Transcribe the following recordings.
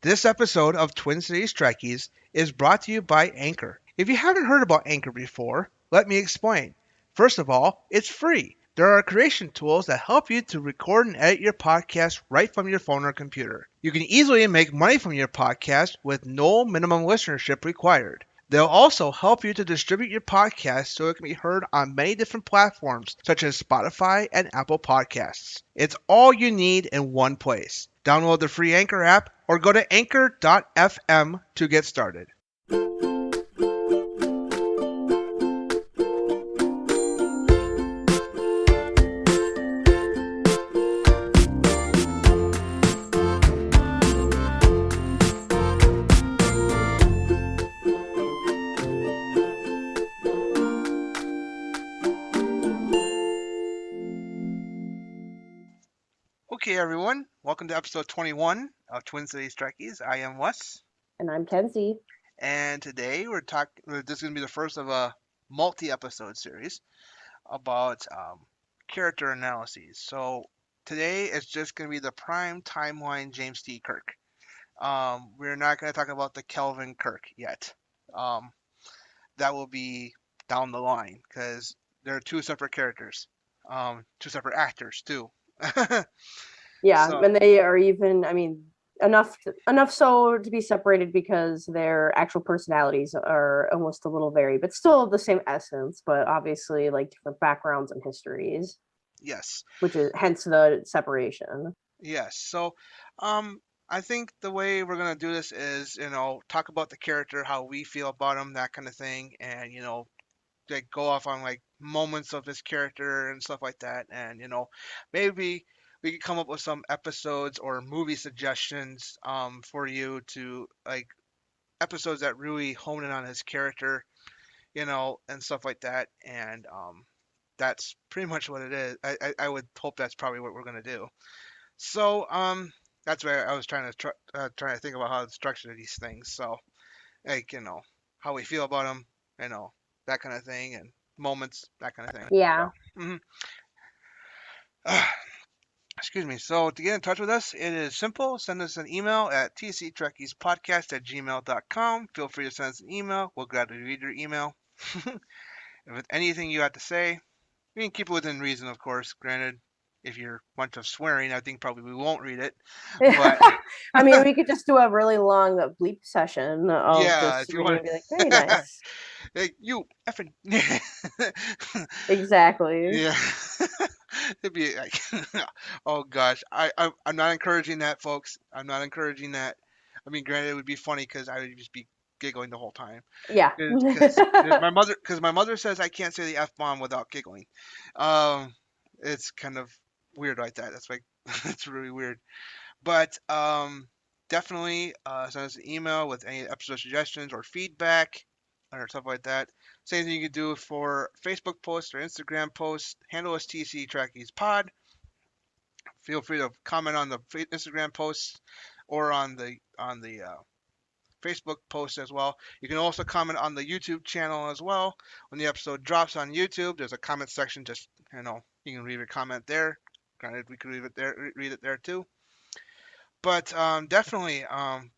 This episode of Twin Cities Trekkies is brought to you by Anchor. If you haven't heard about Anchor before, let me explain. First of all, it's free. There are creation tools that help you to record and edit your podcast right from your phone or computer. You can easily make money from your podcast with no minimum listenership required. They'll also help you to distribute your podcast so it can be heard on many different platforms, such as Spotify and Apple Podcasts. It's all you need in one place. Download the free Anchor app or go to anchor.fm to get started. Okay, everyone, welcome to episode 21 of Twin Cities Trekkies. I am Wes, And I'm Kenzie. and today we're talking. This is going to be the first of a multi-episode series about character analyses. So today it's just going to be the prime timeline James T. Kirk. We're not going to talk about the Kelvin Kirk yet. That will be down the line because they're two separate characters, two separate actors too. Yeah, So- and they are even, enough so to be separated because their actual personalities are almost a little varied, but still the same essence, but obviously like different backgrounds and histories, Yes. which is hence the separation. Yes. So, I think the way we're gonna do this is, talk about the character, how we feel about him, that kind of thing, and like go off on like moments of his character and stuff like that, and maybe we could come up with some episodes or movie suggestions, for you to like episodes that really hone in on his character, and stuff like that, and that's pretty much what it is. I would hope that's probably what we're gonna do. So, that's why I was trying to think about how to structure these things. So, like, how we feel about them, that kind of thing, and moments, that kind of thing. Yeah. So, excuse me. So, to get in touch with us, it is simple. Send us an email at tctrekkiespodcast@gmail.com. Feel free to send us an email. We'll gladly read your email. If it's anything you have to say, we can keep it within reason, of course. Granted, if you're a bunch of swearing, I think probably we won't read it. But we could just do a really long bleep session of yeah, just if you reading want, and be like, very nice. like, you effing, Exactly. yeah, it'd be like, oh gosh, I'm not encouraging that, folks. I'm not encouraging that. I mean, granted, it would be funny because I would just be giggling the whole time. Yeah. Because my mother says I can't say the F bomb without giggling. It's kind of weird like that. That's like it's really weird. But definitely send us an email with any episode suggestions or feedback or stuff like that. Same thing you could do for Facebook posts or Instagram posts. Handle us TC Trekkies Pod. Feel free to comment on the Instagram posts or on the Facebook post as well. You can also comment on the YouTube channel as well. When the episode drops on YouTube, there's a comment section. Just you can leave a comment there. Granted, we could read it there too. But definitely,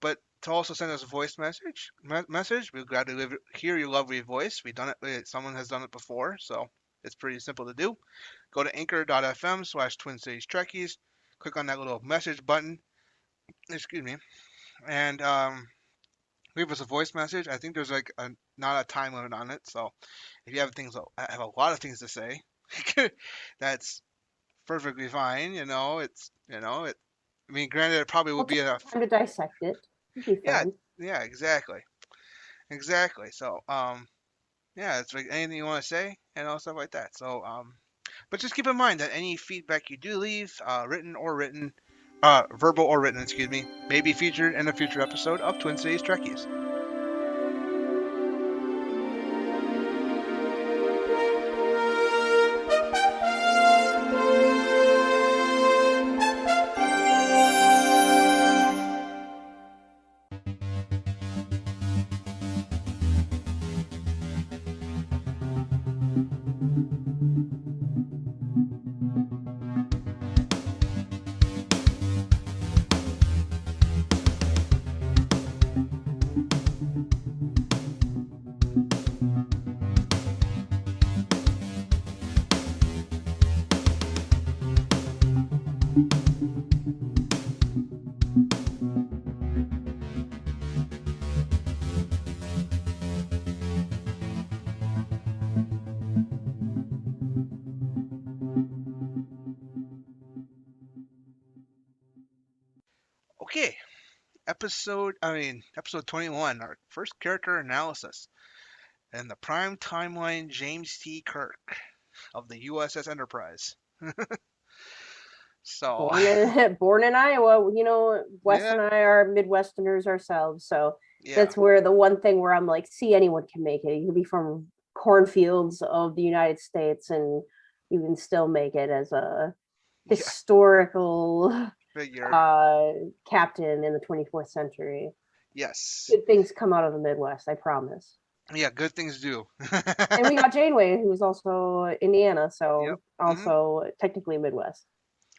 but to also send us a voice message, we're glad to hear your lovely voice. We've done it. Someone has done it before, so it's pretty simple to do. Go to anchor.fm/Twin Cities Trekkies. Click on that little message button. Excuse me, and leave us a voice message. I think there's like not a time limit on it, so if you have a lot of things to say, that's perfectly fine. It. I mean, granted, it probably would be enough. Time to dissect it. It'd be Yeah, fun. yeah, exactly. So, yeah, it's like anything you want to say and all stuff like that. So, but just keep in mind that any feedback you do leave, verbal or written, excuse me, may be featured in a future episode of Twin Cities Trekkies. episode 21, our first character analysis, and the prime timeline James T. Kirk of the USS Enterprise. So, Born in born in Iowa. Wes yeah, and I are Midwesterners ourselves, so yeah, that's where the one thing where I'm like, see, anyone can make it. You can be from cornfields of the United States, and you can still make it as a yeah, historical figure. uh, captain in the 24th century. Yes. Good things come out of the Midwest, I promise. Yeah, good things do. And we got Janeway, who's also Indiana, Yep. so Hmm. also technically Midwest.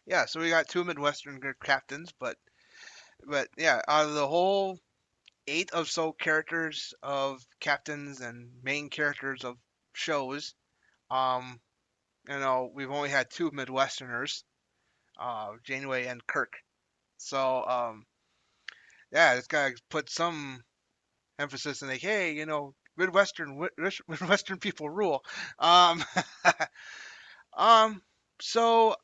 Yeah, so we got two Midwestern captains, but yeah, out of the whole eight of so characters of captains and main characters of shows, um, we've only had two Midwesterners, Janeway and Kirk. So, yeah, it's gotta put some emphasis in like, hey, Midwestern people rule. Um, um, so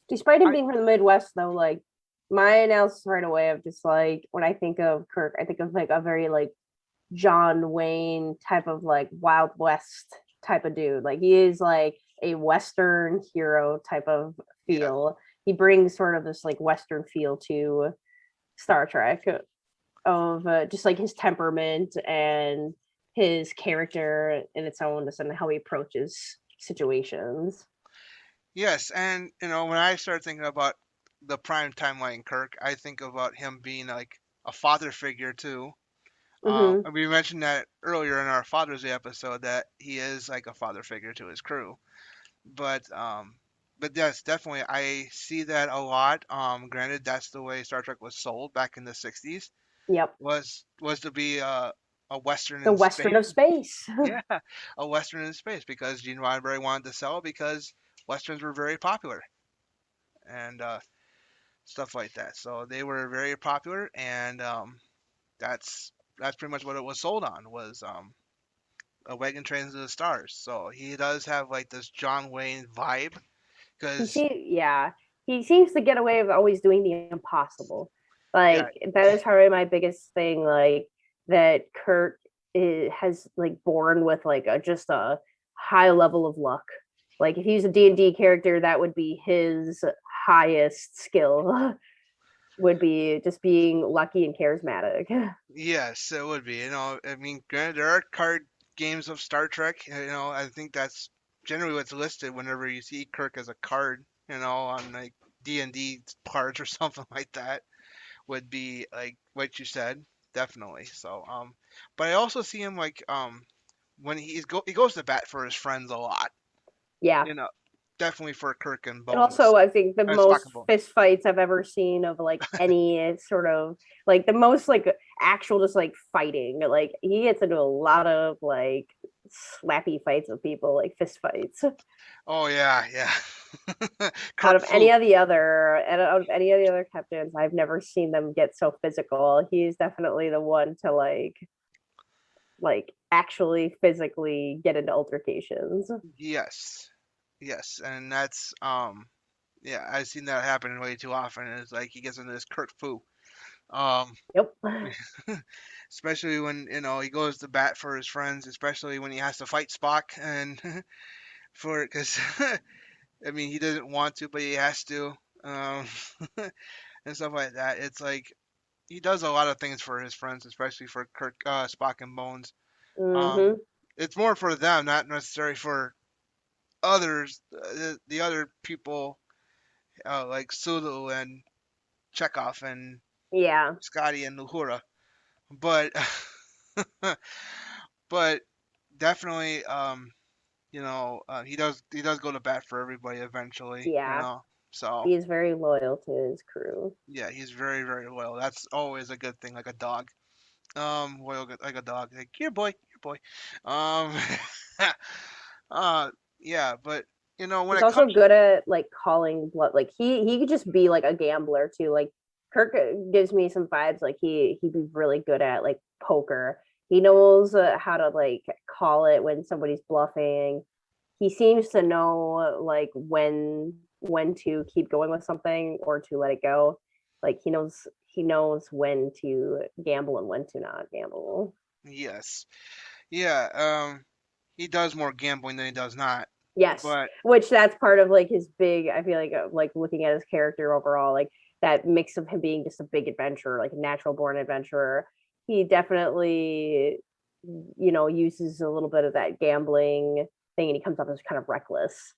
Despite him I, being from the Midwest, though, like my analysis right away of just like when I think of Kirk, I think of like a very like John Wayne type of like Wild West type of dude. Like he is like a Western hero type of yeah, feel. He brings sort of this like Western feel to Star Trek of just like his temperament and his character in its own, and how he approaches situations. yes, and when I start thinking about the prime timeline Kirk, I think about him being like a father figure too. Mm-hmm. And we mentioned that earlier in our Father's Day episode that he is like a father figure to his crew. But yes, definitely I see that a lot. Granted, that's the way Star Trek was sold back in the '60s, Yep. was to be a western The in Western space. of space. Yeah, a western in space because Gene Roddenberry wanted to sell because westerns were very popular and stuff like that. So they were very popular, and that's that's pretty much what it was sold on was a wagon train to the stars. So he does have like this John Wayne vibe because Yeah, he seems to get away with always doing the impossible. yeah, Like that is probably my biggest thing. Like that Kirk has like born with like just a high level of luck. Like if he's a D&D character, that would be his highest skill. Would be just being lucky and charismatic. yes, it would be. I mean, granted, there are card games of Star Trek. I think that's generally what's listed whenever you see Kirk as a card. On like D&D cards or something like that would be like what you said, definitely. So, but I also see him like when he goes to bat for his friends a lot. Yeah. You know, definitely for Kirk and And also, Bones, I think the Spock most and Bones. fist fights I've ever seen of like any sort of like the most like actual just like fighting. Like he gets into a lot of like slappy fights with people, like fist fights. Oh yeah, yeah. Out Kirk of any Fu. of the other and out of any of the other captains, I've never seen them get so physical. He's definitely the one to like actually physically get into altercations. Yes, yes, and that's yeah, I've seen that happen way too often. It's like he gets into this Kirk Fu. Um, Yep. especially when he goes to bat for his friends, especially when he has to fight Spock and for because I mean he doesn't want to, but he has to. Um, and stuff like that. It's like he does a lot of things for his friends, especially for Kirk, Spock, and Bones. Um, Mm-hmm. it's more for them, not necessarily for others, the other people like Sulu and Chekhov and Yeah. Scotty and Uhura. But but definitely, he does go to bat for everybody eventually. Yeah. So He is very loyal to his crew. yeah, he's very very loyal. That's always a good thing, like a dog. Loyal like a dog. Like here, boy, here, boy. Um, uh, yeah, but when He's it also comes, good at like calling blood. Like he could just be like a gambler too. Like Kirk gives me some vibes. Like he'd be really good at like poker. He knows how to like call it when somebody's bluffing. He seems to know like when to keep going with something or to let it go. Like he knows when to gamble and when to not gamble. Yes. Yeah. He does more gambling than he does not. Yes, But which that's part of like his big. I feel like looking at his character overall, like that mix of him being just a big adventurer, like a natural born adventurer. He definitely, uses a little bit of that gambling thing, and he comes off as kind of reckless.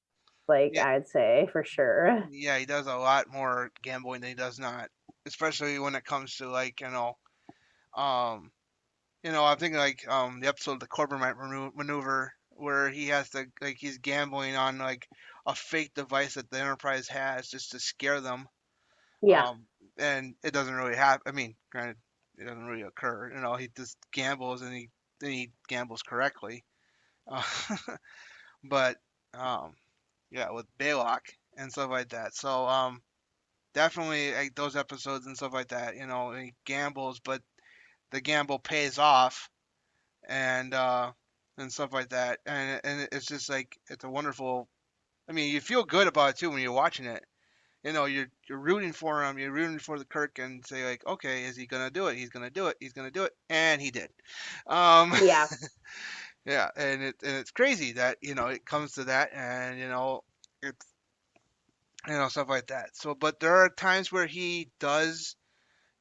Like yeah, I'd say for sure. yeah, he does a lot more gambling than he does not, especially when it comes to like um, I'm thinking like the episode of the Corbin maneuver where he has to like he's gambling on like a fake device that the Enterprise has just to scare them. Yeah, And it doesn't really happen. I mean, granted, it doesn't really occur. He just gambles and he gambles correctly. Uh, but yeah, with Baylock and stuff like that. So definitely like those episodes and stuff like that. He gambles, but the gamble pays off, and stuff like that. And it's just like it's a wonderful. I mean, you feel good about it too when you're watching it. You're rooting for him. You're rooting for the Kirk, and say like, okay, is he gonna do it? He's gonna do it. He's gonna do it, and he did. Um, yeah, yeah, and it's crazy that it comes to that, and it's stuff like that. So, but there are times where he does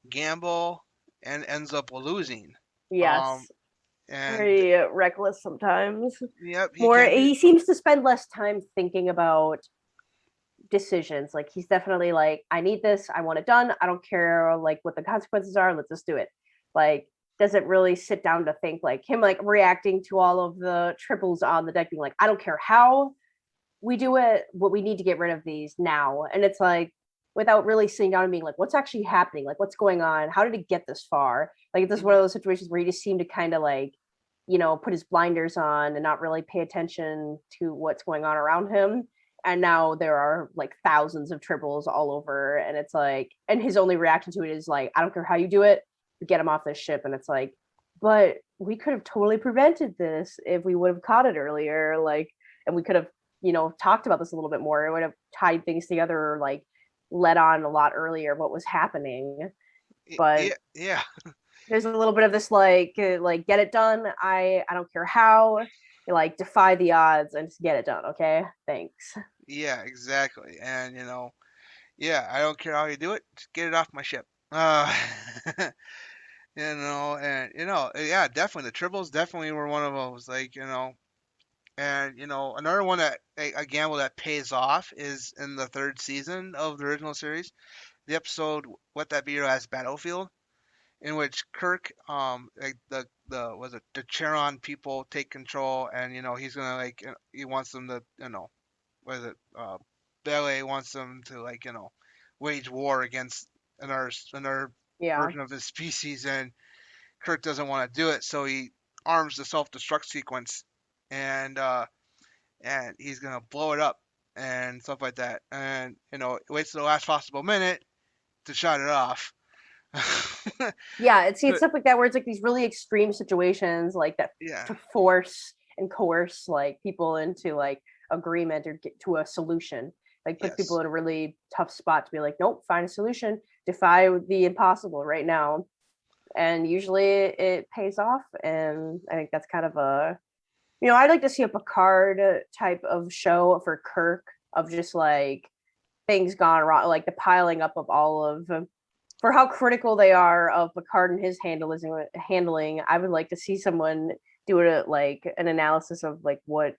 gamble and ends up losing. Um, yes. and Very reckless sometimes. yep, he More, can be. he seems to spend less time thinking about decisions. Like he's definitely like, I need this, I want it done. I don't care like what the consequences are. Let's just do it. Like doesn't really sit down to think like him like reacting to all of the triples on the deck being like, I don't care how we do it, what we need to get rid of these now. And it's like without really sitting down and being like, what's actually happening? Like what's going on? How did it get this far? Like this is one Mhm. of those situations where he just seemed to kind of like, put his blinders on and not really pay attention to what's going on around him. And now there are like thousands of triples all over. And it's like, and his only reaction to it is like, I don't care how you do it, get him off this ship. And it's like, but we could have totally prevented this if we would have caught it earlier. Like, and we could have, talked about this a little bit more. It would have tied things together, or like let on a lot earlier what was happening. But Yeah, yeah, there's a little bit of this like get it done. I don't care how. Like defy the odds and just get it done. Okay, thanks. yeah, exactly. And yeah, I don't care how you do it, just get it off my ship. And yeah, definitely the triples definitely were one of those. Like and another one that a gamble that pays off is in the third season of the original series, the episode "What That Be Your Last Battlefield," in which Kirk, like the was it the Charon people take control, and he's gonna like he wants them to what is it Bele wants them to like wage war against another Yeah, version of his species, and Kirk doesn't want to do it, so he arms the self-destruct sequence, and he's gonna blow it up and stuff like that, and waits to the last possible minute to shut it off. yeah. It's But stuff like that where it's like these really extreme situations like that yeah, to force and coerce like people into like agreement or get to a solution. Like puts people yes, in a really tough spot to be like, nope, find a solution, defy the impossible right now. And usually it pays off. And I think that's kind of I'd like to see a Picard type of show for Kirk of just like things gone wrong, like the piling up of all of for how critical they are of Picard and his handling. I would like to see someone do it like an analysis of like what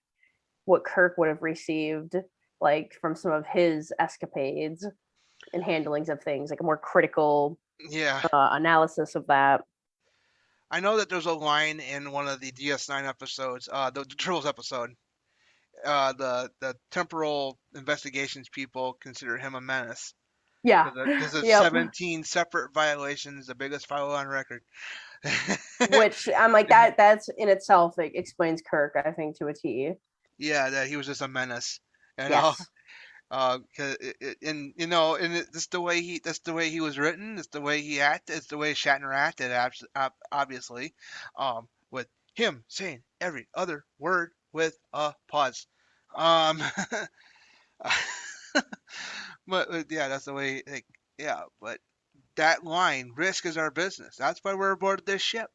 Kirk would have received like from some of his escapades and handlings of things, like a more critical yeah. analysis of that. I know that there's a line in one of the DS9 episodes, the Tribbles episode. The temporal investigations people consider him a menace Yeah. because of Yep. 17 separate violations, the biggest file on record. Which I'm like that's in itself like, explains Kirk, I think, to a T. Yeah, that he was just a menace, you know. Yes. 'Cause and that's the way he was written. It's the way he acted. It's the way Shatner acted. Obviously, with him saying every other word with a pause. Um, but yeah, that's the way. Like, yeah, but that line, risk is our business. That's why we're aboard this ship.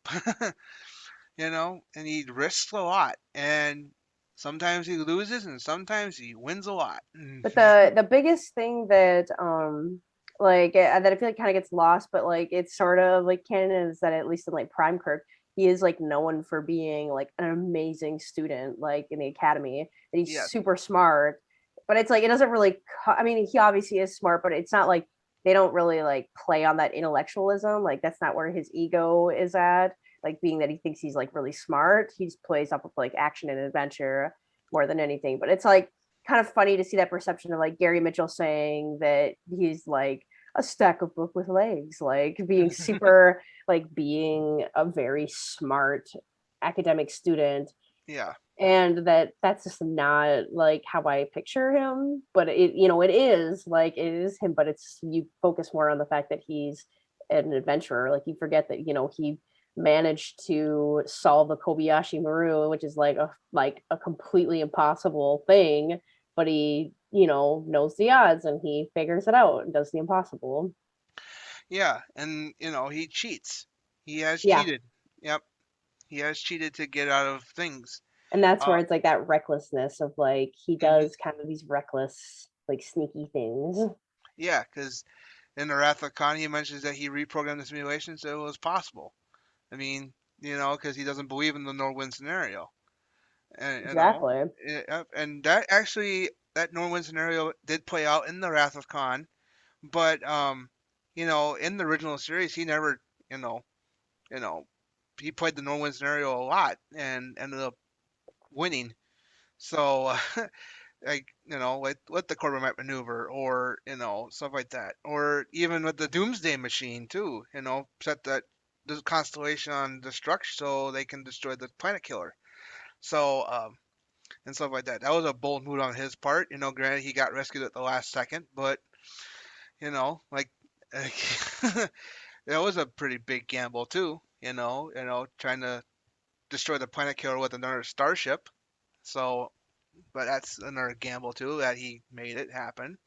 And he risks a lot. And sometimes he loses and sometimes he wins a lot. But the biggest thing that that I feel like kind of gets lost, but like it's sort of like canon is that at least in like Prime Kirk, he is like known for being like an amazing student, like in the academy, and he's Yes. super smart. But it's like it doesn't really. I mean, he obviously is smart, but it's not like they don't really like play on that intellectualism. Like that's not where his ego is at. Like being that he thinks he's like really smart, he just plays off of like action and adventure more than anything. But it's like kind of funny to see that perception of like Gary Mitchell saying that he's like a stack of book with legs, like being super, like being a very smart academic student, Yeah. and that's just not like how I picture him. But it is like it is him, but it's you focus more on the fact that he's an adventurer. Like you forget that he managed to solve the Kobayashi Maru, which is like a completely impossible thing, but he knows the odds and he figures it out and does the impossible. Yeah. And, he cheats. He has Yeah, cheated. Yep. He has cheated to get out of things. and that's Uh, where it's like that recklessness of like he hmm does kind of these reckless like sneaky things. Yeah, because in the Wrath of Khan, he mentions that he reprogrammed the simulation so it was possible. I mean, because he doesn't believe in the Norwind scenario. And, Exactly. and that actually, that Norwind scenario did play out in the Wrath of Khan, but, in the original series, he never, you know, you know, he played the Norwind scenario a lot and ended up winning. So, like with the Corbomite maneuver or stuff like that, or even with the Doomsday Machine too. Set that the constellation on destruction so they can destroy the planet killer. So and stuff like that. That was a bold move on his part. Granted he got rescued at the last second, but like that was a pretty big gamble too. Trying to destroy the planet killer with another starship. So, but that's another gamble too that he made it happen.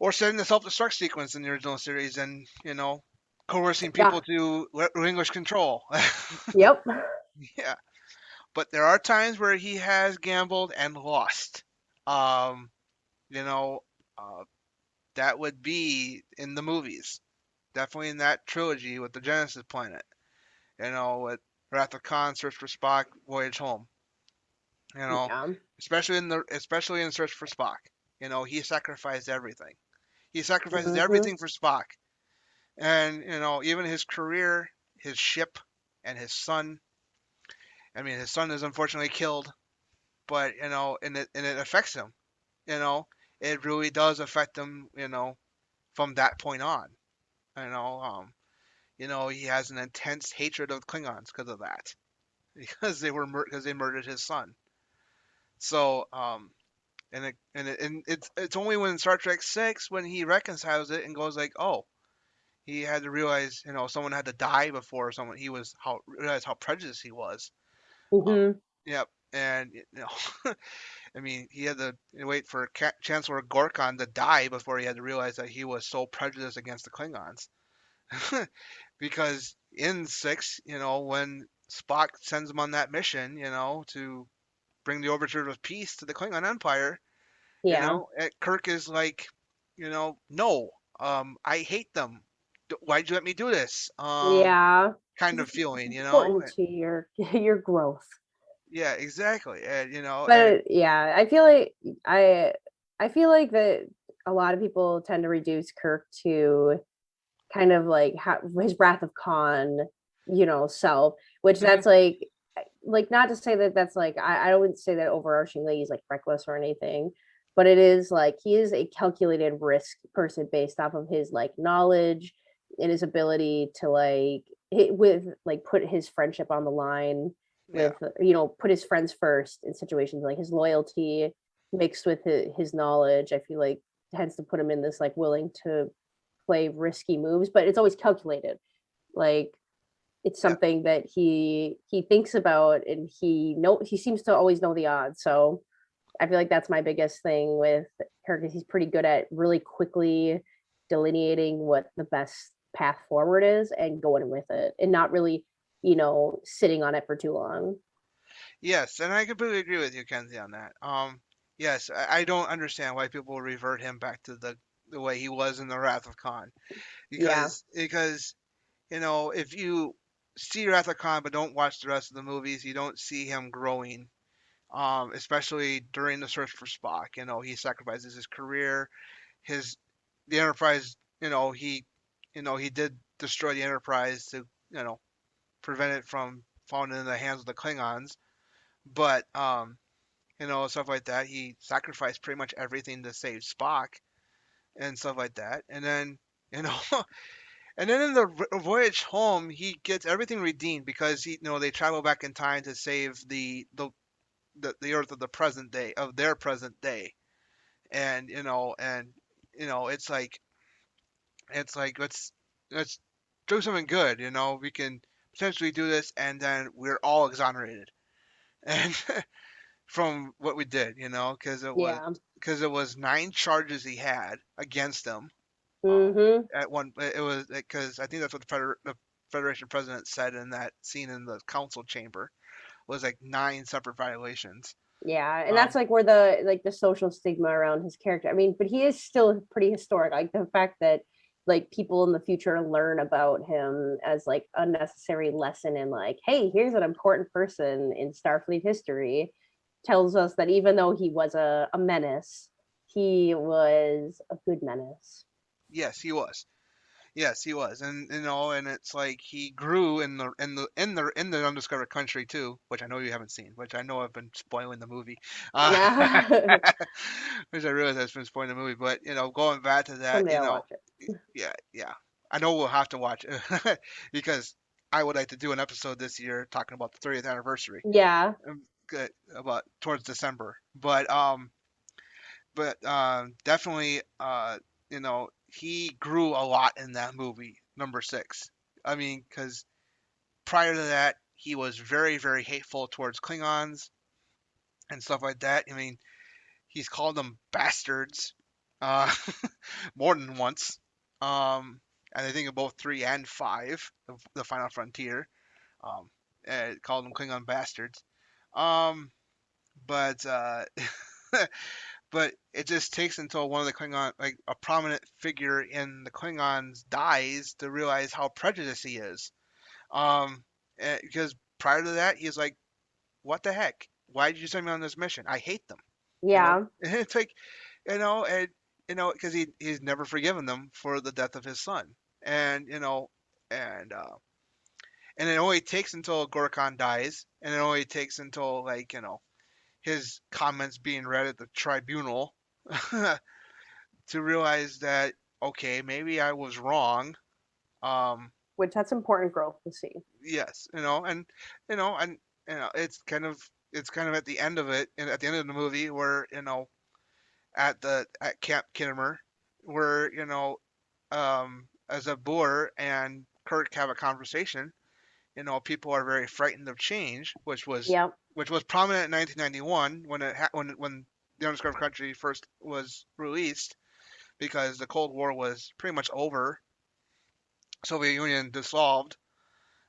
Or setting the self-destruct sequence in the original series and coercing Yeah. people to relinquish control. Yep. Yeah, but there are times where he has gambled and lost. Um, you know, uh, that would be in the movies, definitely in that trilogy with the Genesis planet. With Wrath of Khan, Search for Spock, Voyage Home. You know, Yeah. especially in Search for Spock. He sacrificed everything. He sacrifices Hmm. everything for Spock. And even his career, his ship, and his son. I mean, his son is unfortunately killed, but and it affects him. You know, it really does affect him. From that point on. You know, um, he has an intense hatred of Klingons because of that, because because they murdered his son. So, and it's only when Star Trek Six when he reconciles it and goes like, oh, he had to realize, someone had to die before someone. He was how realized how prejudiced he was. Um, Hmm. yep, and I mean, he had to wait for Chancellor Gorkon to die before he had to realize that he was so prejudiced against the Klingons. Because in six, when Spock sends him on that mission, to bring the overtures of peace to the Klingon Empire, Yeah. Kirk is like, no, I hate them. Why'd you let me do this? Yeah. Kind of This is feeling, important to your your growth. Yeah, exactly. And But yeah, I I feel like that a lot of people tend to reduce Kirk to kind of like his Wrath of Khan, self, which mhm, that's like not to say that that's like I wouldn't say that overarchingly he's like reckless or anything, but it is like he is a calculated risk person based off of his like knowledge and his ability to like with like put his friendship on the line yeah, with put his friends first in situations like his loyalty mixed with his knowledge. I feel like tends to put him in this like willing to play risky moves, but it's always calculated. Like it's yeah, something that he thinks about and he seems to always know the odds. So I feel like that's my biggest thing with her because he's pretty good at really quickly. delineating what the best path forward is and going with it and not really, you know, sitting on it for too long. Yes, and I completely agree with you, Kenzie, on that. Yes, I don't understand why people revert him back to the way he was in the Wrath of Khan, Yeah. because if you see Wrath of Khan but don't watch the rest of the movies, you don't see him growing. Especially during the search for Spock, he sacrifices his career, his the Enterprise. He did destroy the Enterprise to you know prevent it from falling into the hands of the Klingons, but stuff like that. He sacrificed pretty much everything to save Spock and stuff like that. And then, you know, and then in the voyage home, he gets everything redeemed because they travel back in time to save the Earth of the present day, of their present day. And it's like let's do something good. We can potentially do this, and then we're all exonerated. And from what we did, because it was Yeah. nine charges he had against him. Mhm. At one, it was because I think that's what the Federation president said in that scene in the council chamber was like nine separate violations. Yeah, and that's Um, like where the social stigma around his character. I mean, but he is still pretty historic. Like the fact that like people in the future learn about him as like a necessary lesson in like, hey, here's an important person in Starfleet history, tells us that even though he was a menace, he was a good menace. yes, he was. Yes, he was, and and it's like he grew in the Undiscovered Country too, which I know you haven't seen, which I know I've been spoiling the movie, which I realize I've been spoiling the movie. But going back to that, Someday I'll watch it. yeah, yeah, I know we'll have to watch it because I would like to do an episode this year talking about the 30th anniversary, Yeah, good, about towards December. But definitely, he grew a lot in that movie, number six. I mean, because prior to that, he was very, very hateful towards Klingons and stuff like that. I mean, he's called them bastards uh, more than once. And I think in both three and five, the Final Frontier, um, called them Klingon bastards. Um, but but it just takes until one of the Klingon, like a prominent figure in the Klingons, dies to realize how prejudiced he is. Because prior to that, he's like, "What the heck? Why did you send me on this mission? I hate them." yeah, And it's like, and because he's never forgiven them for the death of his son, and and and it only takes until Gorkon dies, and it only takes until like his comments being read at the tribunal to realize that okay, maybe I was wrong. Um, which that's important growth to see. yes, and it's kind of at the end of it, and at the end of the movie, where at Camp Kittimer, where as a Boer and Kirk have a conversation, people are very frightened of change, Yep, which was prominent in 1991 when the Undiscovered Country first was released, because the Cold War was pretty much over, Soviet Union dissolved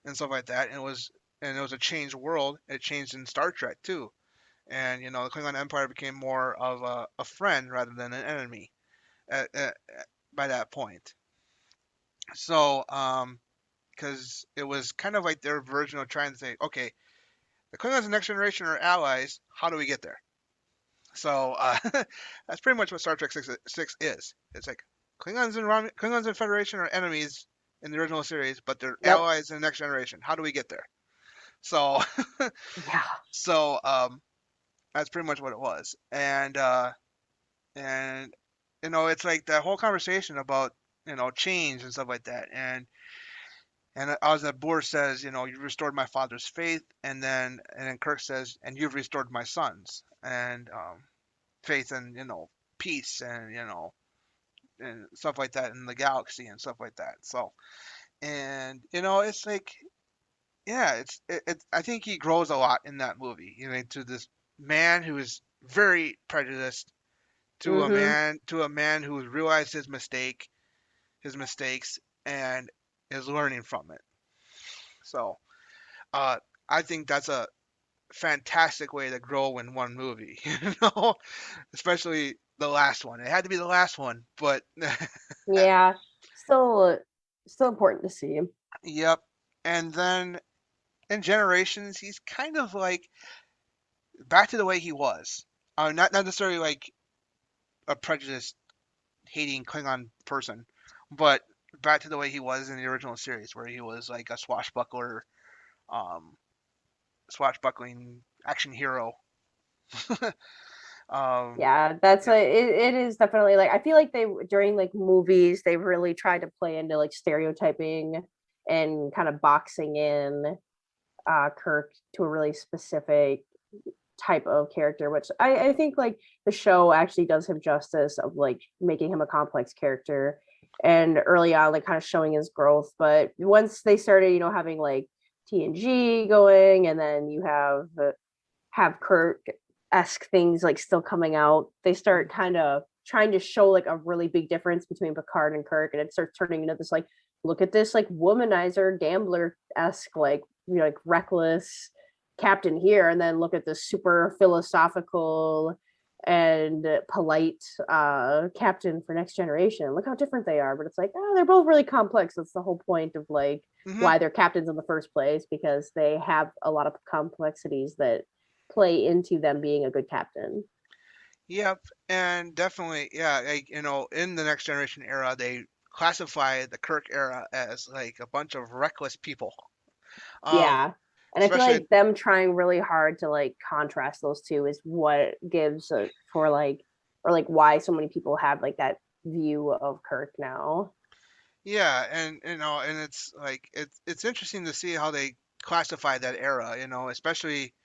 and stuff like that, and it was a changed world. It changed in Star Trek too, and the Klingon Empire became more of a friend rather than an enemy by that point. So, because it was kind of like their version of trying to say, okay, the Klingons and Next Generation are allies. How do we get there? So that's pretty much what Star Trek six is. It's like Klingons and Federation are enemies in the original series, but they're yep, allies in the Next Generation. How do we get there? So yeah, so that's pretty much what it was. And it's like that whole conversation about change and stuff like that. And Osnab Boer says, you restored my father's faith, and then Kirk says, and you've restored my son's, and faith and peace and stuff like that in the galaxy and stuff like that. So, and it's like, yeah, I think he grows a lot in that movie. To this man who is very prejudiced, to a mhm, man who has realized his mistake, his mistakes and is learning from it. So uh, I think that's a fantastic way to grow in one movie, you know, especially the last one. It had to be the last one, but Yeah, still still important to see. yep. And then in Generations, he's kind of like back to the way he was. Not necessarily like a prejudiced, hating Klingon person, but back to the way he was in the original series, where he was like a swashbuckler, um, swashbuckling action hero. um, Yeah, that's yeah. a it is definitely like I feel like they during like movies they really tried to play into like stereotyping and kind of boxing in Kirk to a really specific type of character, which I think like the show actually does him justice of like making him a complex character and early on like kind of showing his growth. But once they started, having like TNG going, and then you have Kirk esque things like still coming out, they start kind of trying to show like a really big difference between Picard and Kirk, and it starts turning into this like look at this like womanizer gambler esque like like reckless captain here, and then look at this super philosophical and polite captain for Next Generation. Look how different they are, but it's like they're both really complex. That's the whole point of like Hmm. why they're captains in the first place, because they have a lot of complexities that play into them being a good captain. Yep, and definitely, yeah, like in the Next Generation era, they classify the Kirk era as like a bunch of reckless people. Um, Yeah. And I feel especially, like them trying really hard to like contrast those two is what gives for like, or like why so many people have like that view of Kirk now. yeah, and and it's like it's interesting to see how they classify that era, especially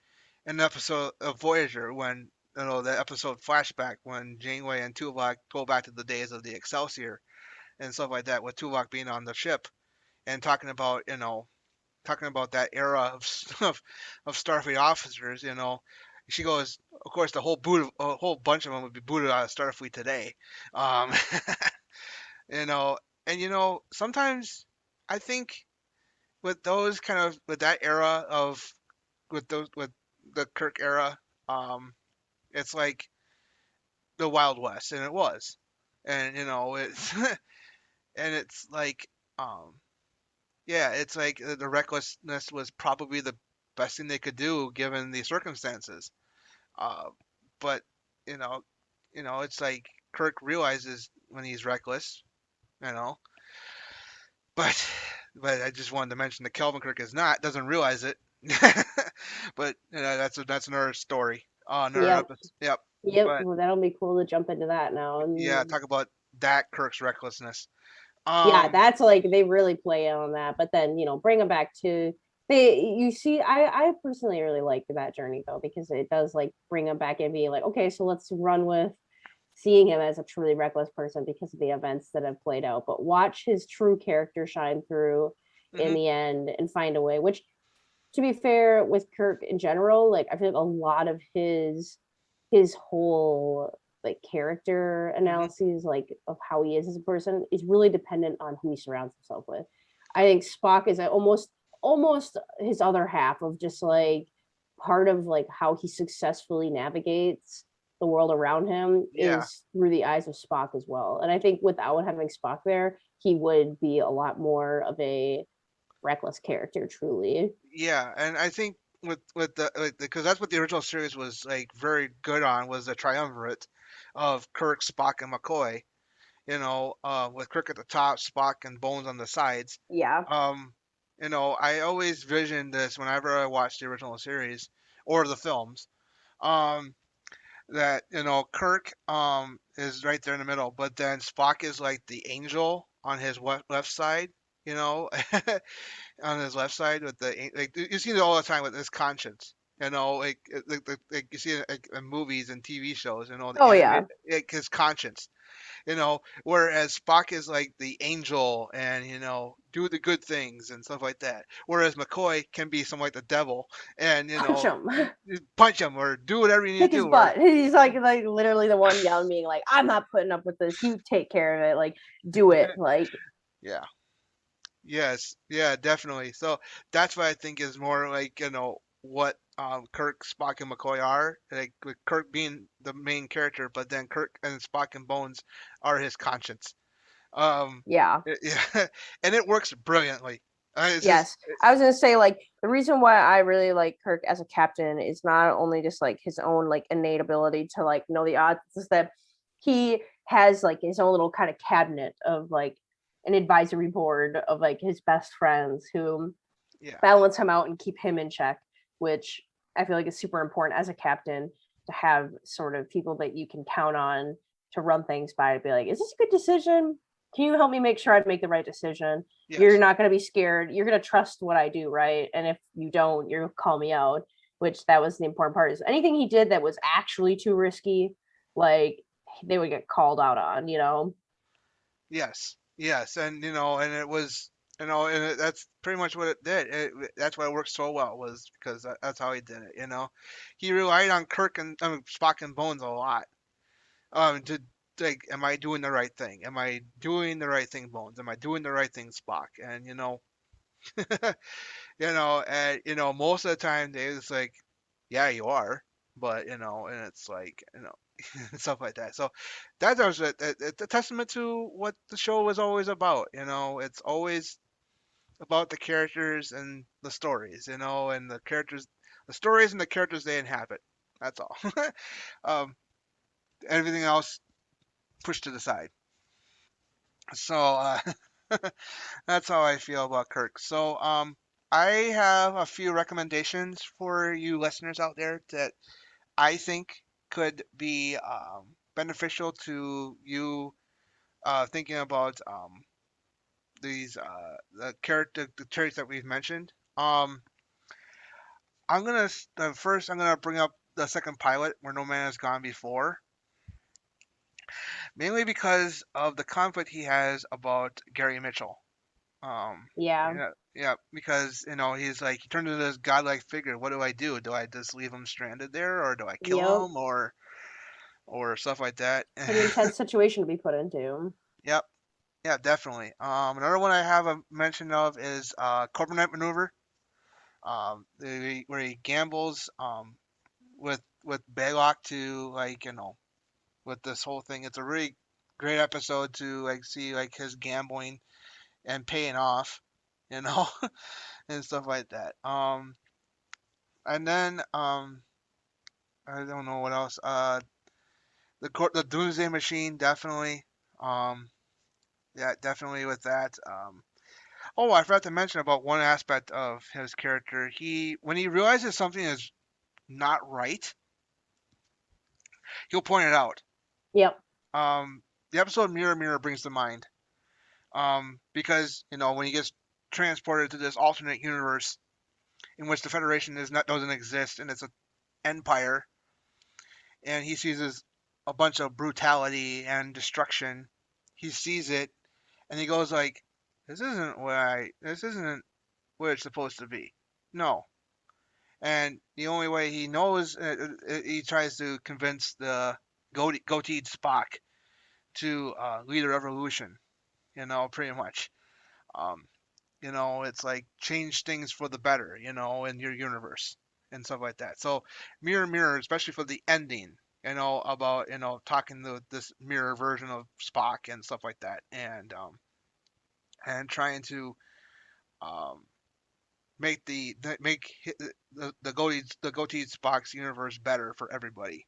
in the episode of Voyager when the episode flashback when Janeway and Tuvok go back to the days of the Excelsior and stuff like that, with Tuvok being on the ship and talking about that era of of Starfleet officers. She goes, of course, a whole bunch of them would be booted out of Starfleet today. Um, you know, and sometimes I think with those kind of with that era of with the Kirk era, it's like the Wild West, and it was, and it's and it's like um, yeah, it's like the recklessness was probably the best thing they could do given the circumstances. Uh, but you know, it's like Kirk realizes when he's reckless, you know. But I just wanted to mention that Kelvin Kirk is not doesn't realize it. But that's another story. Another Yep. episode. Yep. Yep. But Well, that'll be cool to jump into that now. yeah, And talk about that Kirk's recklessness. yeah, Um. that's like they really play on that. But then, bring them back to they you see, I personally really like that journey though, because it does like bring them back and being like, okay, so let's run with seeing him as a truly reckless person because of the events that have played out, but watch his true character shine through in Mhm. the end and find a way. Which, to be fair, with Kirk in general, like I feel like a lot of his whole like character Mhm. analyses, like of how he is as a person, is really dependent on who he surrounds himself with. I think Spock is almost his other half of just like part of like how he successfully navigates the world around him Yeah. is through the eyes of Spock as well. And I think without having Spock there, he would be a lot more of a reckless character, truly. Yeah, and I think with the like because that's what the original series was like very good on was the triumvirate of Kirk, Spock, and McCoy. With Kirk at the top, Spock and Bones on the sides. Yeah. Um, I always visioned this whenever I watched the original series or the films. Um, that Kirk is right there in the middle, but then Spock is like the angel on his left side. You know, on his left side with like you see it all the time with his conscience. Like you see it like in movies and TV shows. The Oh animate yeah. like his conscience. Whereas Spock is like the angel and do the good things and stuff like that. Whereas McCoy can be somewhat like the devil and Punch him. punch him or do whatever you need Kick to his do. Or butt. He's like literally the one yelling, being like, "I'm not putting up with this. You take care of it. Like, do it." Like, yeah, yes, yeah, definitely. So that's what I think is more like what Kirk, Spock, and McCoy are. Like with Kirk being the main character, but then Kirk and Spock and Bones are his conscience. yeah. Yeah, and it works brilliantly. It's just Yes. I was gonna say, like, the reason why I really like Kirk as a captain is not only just like his own like innate ability to like know the odds, is that he has like his own little kind of cabinet of like an advisory board of like his best friends who yeah, balance him out and keep him in check, which I feel like is super important as a captain to have sort of people that you can count on to run things by, to be like, is this a good decision? Can you help me make sure I make the right decision? You're yes, not going to be scared. You're going to trust what I do, right? And if you don't, you'll call me out, which that was the important part. Is anything he did that was actually too risky, like they would get called out on, you know? yes, yes, and and it was. That's pretty much what it did. That's why it worked so well was because that's how he did it. He relied on Kirk and Spock and Bones a lot. To like, am I doing the right thing? Am I doing the right thing, Bones? Am I doing the right thing, Spock? And and most of the time they was like, yeah, you are, but and it's like stuff like that. So that was a testament to what the show was always about. It's always about the characters and the stories. And the stories and the characters they inhabit. That's all. um, Everything else pushed to the side. So that's how I feel about Kirk. So I have a few recommendations for you listeners out there that I think could be beneficial to you thinking about the traits that we've mentioned. First I'm gonna bring up the second pilot, Where No Man Has Gone Before, mainly because of the conflict he has about Gary Mitchell. Yeah. Yeah, because he's like he turned into this godlike figure. What do I do? Do I just leave him stranded there, or do I kill Yep. him, or stuff like that? Pretty intense situation to be put into. Yep, yeah, definitely. Another one I have a mention of is Covenant Maneuver. Where he gambles with Baylock to like with this whole thing. It's a really great episode to like see like his gambling and paying off, you know, and stuff like that. And then I don't know what else. The Doomsday Machine definitely. Um, yeah, definitely with that. Oh, I forgot to mention about one aspect of his character. When he realizes something is not right, he'll point it out. Yep. Um, the episode Mirror Mirror brings to mind. Because when he gets transported to this alternate universe in which the Federation doesn't exist and it's an empire, and he sees a bunch of brutality and destruction. He sees it and he goes like, This isn't what it's supposed to be." No. And the only way he knows, he tries to convince the goateed Spock to lead a revolution. Pretty much. Um, it's like change things for the better. In your universe and stuff like that. So Mirror Mirror, especially for the ending. About talking to this mirror version of Spock and stuff like that, and trying to um, make the goatee Spock's universe better for everybody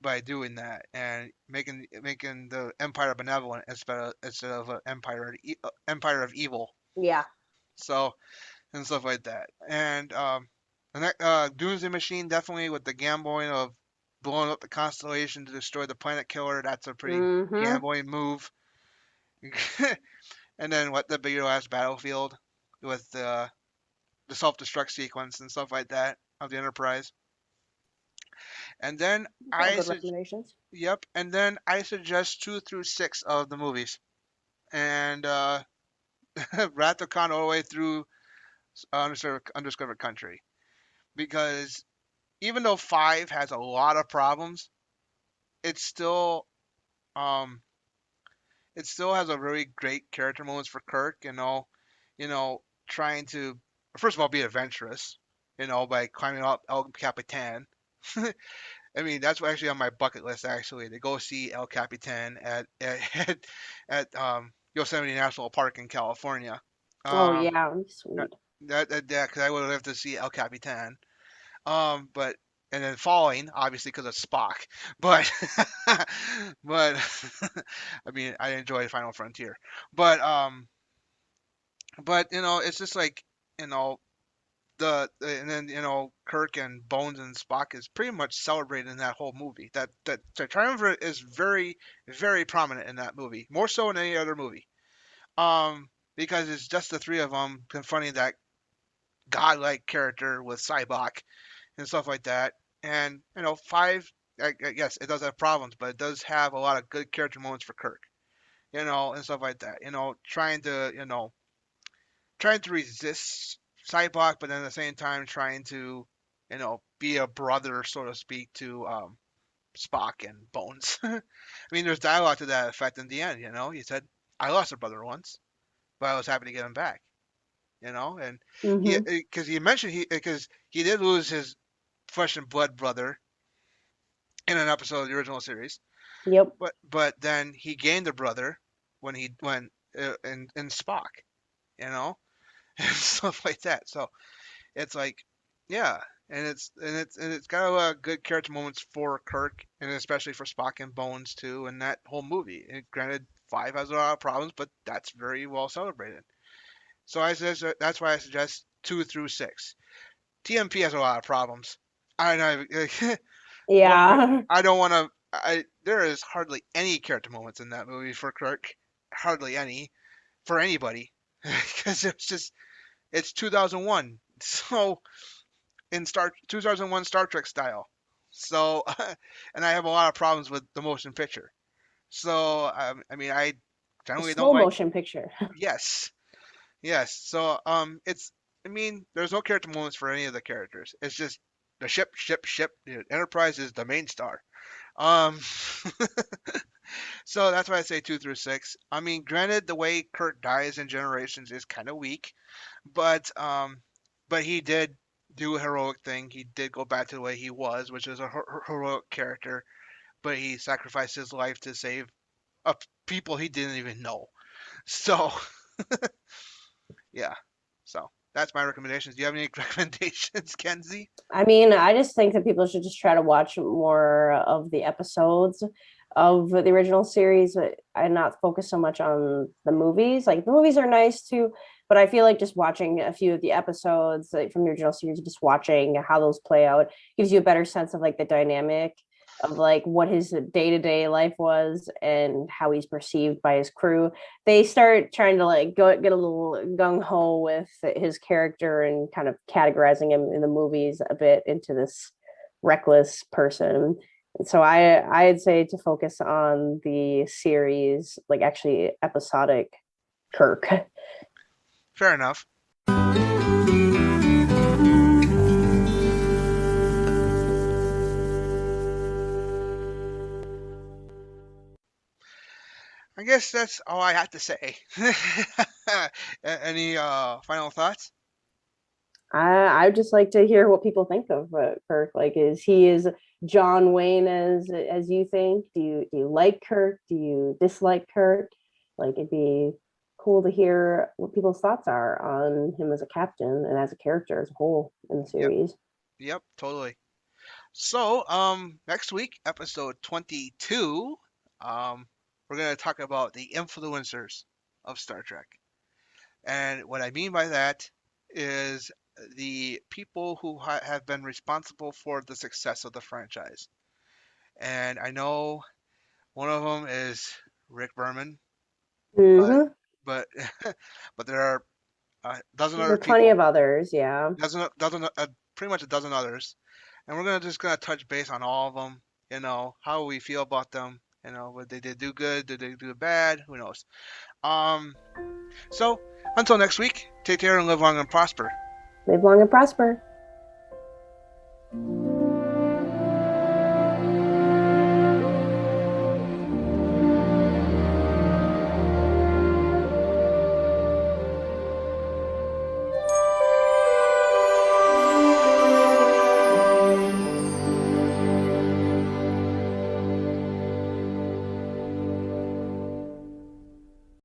by doing that and making the Empire benevolent instead of an empire of evil. Yeah. So and stuff like that. And Doomsday Machine definitely with the gambling of blowing up the constellation to destroy the planet killer. That's a pretty Mm-hmm. gambling move. And then what the bigger last battlefield with the self destruct sequence and stuff like that of the Enterprise. And then These are all I good su- recommendations. yep, and then I suggest 2 through 6 of the movies, and Wrath of Khan all the way through Undiscovered Country, because even though 5 has a lot of problems, it still um it still has a very great character moments for Kirk. You know, trying to first of all be adventurous, by climbing up El Capitan. I mean, that's actually on my bucket list actually to go see El Capitan at Yosemite National Park in California. Oh Um, yeah, that sweet. that because I would have to see El Capitan. But and then falling obviously because of Spock, but but I mean I enjoy Final Frontier, but it's just like you know and then Kirk and Bones and Spock is pretty much celebrated in that whole movie. That the triumvirate is very very prominent in that movie, more so than any other movie. Because it's just the three of them confronting that godlike character with Cybok and stuff like that. And 5, yes, it does have problems, but it does have a lot of good character moments for Kirk, and stuff like that. Trying to resist Cybok, but then at the same time trying to, be a brother, so to speak, to Spock and Bones. I mean, there's dialogue to that effect in the end. He said, "I lost a brother once, but I was happy to get him back." And he Mm-hmm. because he mentioned because he did lose his flesh and blood brother in an episode of the original series, Yep. but then he gained a brother when in Spock, you know, and stuff like that. So it's like, yeah, and it's got a lot of good character moments for Kirk, and especially for Spock and Bones too, and that whole movie. And granted, 5 has a lot of problems, but that's very well celebrated. So that's why I suggest 2 through 6. TMP has a lot of problems. I know. One, Yeah. I don't want to. There is hardly any character moments in that movie for Kirk, hardly any for anybody, because it's 2001, so in Star 2001 Star Trek style. So, and I have a lot of problems with the motion picture. So, I mean, I A generally don't slow like. motion picture. Yes, yes. So, it's. I mean, there's no character moments for any of the characters. It's just the ship. The Enterprise is the main star. Um, so that's why I say 2 through 6. I mean, granted, the way Kirk dies in Generations is kind of weak, but he did do a heroic thing. He did go back to the way he was, which is a heroic character. But he sacrificed his life to save people he didn't even know. So yeah, so that's my recommendations. Do you have any recommendations, Kenzie? I mean, I just think that people should just try to watch more of the episodes of the original series and not focus so much on the movies. Like the movies are nice too, but I feel like just watching a few of the episodes like, from the original series, just watching how those play out gives you a better sense of like the dynamic of like what his day-to-day life was and how he's perceived by his crew. They start trying to like go get a little gung ho with his character and kind of categorizing him in the movies a bit into this reckless person. And so I'd say to focus on the series, like actually episodic Kirk. Fair enough. I guess that's all I have to say. Any final thoughts? I would just like to hear what people think of Kirk. Like, is John Wayne as you think? Do you like Kirk? Do you dislike Kirk? Like, it'd be cool to hear what people's thoughts are on him as a captain and as a character as a whole in the Yep, series. yep, totally. So, next week, episode 22, we're going to talk about the influencers of Star Trek. And what I mean by that is the people who have been responsible for the success of the franchise. And I know one of them is Rick Berman, but Mm-hmm. but but there are a dozen There other are plenty people, of others. Yeah. pretty much a dozen others and we're gonna touch base on all of them. How we feel about them. What they did do good, did they do bad? Who knows? So until next week, take care and live long and prosper. Live long and prosper.